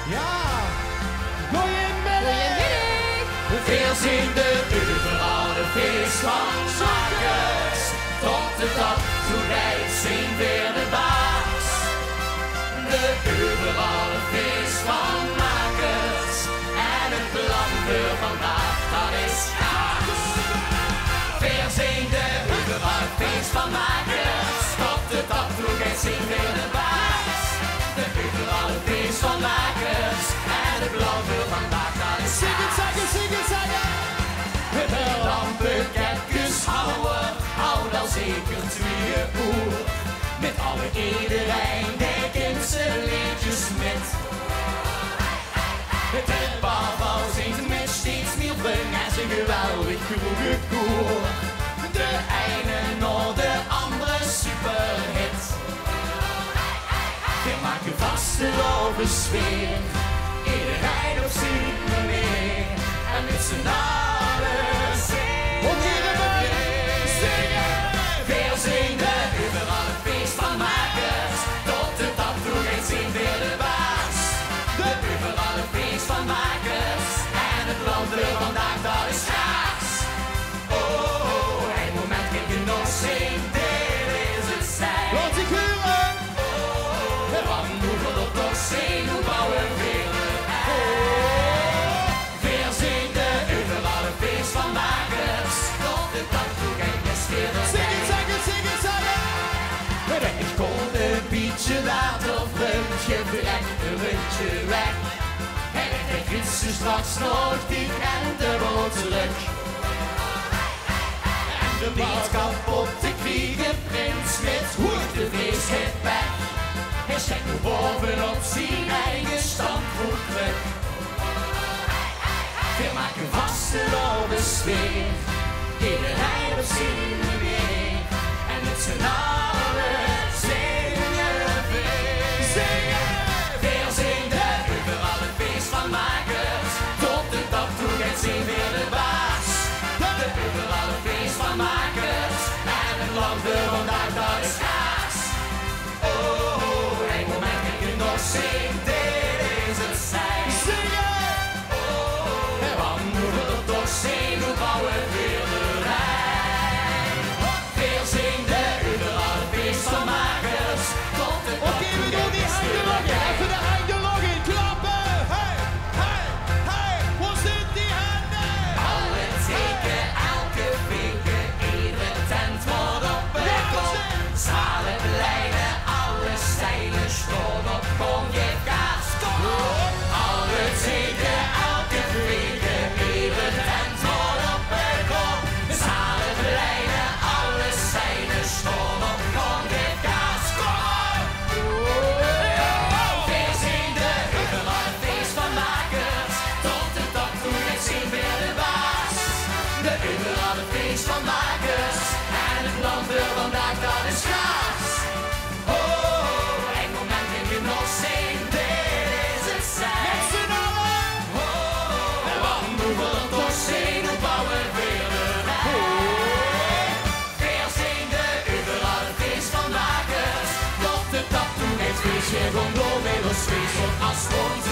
Ja, goeiemiddag. Veel zien de overal de feest van makers. Tot de top, toen rijdt zien weer de baas. De overal de feest van makers. En het plan voor vandaag, dat is gaas. Veel zien de overal de feest van makers. Tot de top, toen rijdt zien weer de baas. De overal de feest van makers. En het plan voor vandaag, dat is gaas. Het lampenketjes houden, hou dan zeker 2 uur. Met alle iedereen, denk in zijn liedjes met. Het bal zingt met steeds meer fun en zijn geweldig goede koor. De ene naar de andere superhit. We maken vaste lopen sfeer, iedereen op zijn manier. En met z'n allen zingen we, veel zingen, overal een feest van makers. Tot de top toe geen zin weer de baas. De overal een feest van makers. En het land er vandaag, dat is gaas. Oh, een moment kan je nog zien, dit is het zijn. Wat ik huren. Oh, want hoeveel op toch zien, hoe bouwen we weer. Ik kon een beetje water of rundje vrek, een rundje weg. En ik fiets ze straks nog diep en dubbel terug. En de niet kapot te kriegen, prins met hoed de feestschip weg. Hij steekt nu bovenop zijn eigen standvoet terug. We maken vaste de sfeer, iedereen op zijn weer. En met z'n allen zingen we, veel zingen, overal een feest van makers. Tot de top toe gaat zien weer de baas. De overal een feest van makers. En het land wil vandaag, dat is gaas. Oh, een moment kan je nog zien, dit is het zijn. Oh, en wat moeten we toch zien, hoe bouwen we weer de rij. Veel zingen, overal een feest van makers. Tot de top Oké, we toe doen die gaat handen zien nog in. weer de Even de handen nog in. Klappen. Hey, hey, hey. Waar zit die handen? alle teken, elke vinken, iedere tent wordt op een kop. Zalen blijven, alle stijlen stroom op, kom je kaas, kom op. Alle teken, elke vinken, iedere tent wordt op een kop. Zalen blijven, alle stijlen stroom op, kom je kaas, kom op. Weer zien de overal een feest van makers. Tot de top toe gaat zien weer de baas. De overal een feest van makers. En het land wil vandaag, dat is gaas. Oh, een moment in je nog zien, dit is het zijn. Met z'n allen. Oh, en wat moeten we dan toch zien, hoe bouwen we weer de rij. Weer zien de overal een feest van makers. Tot de top toe gaat feest weer gewoon door, middels feest op afstand.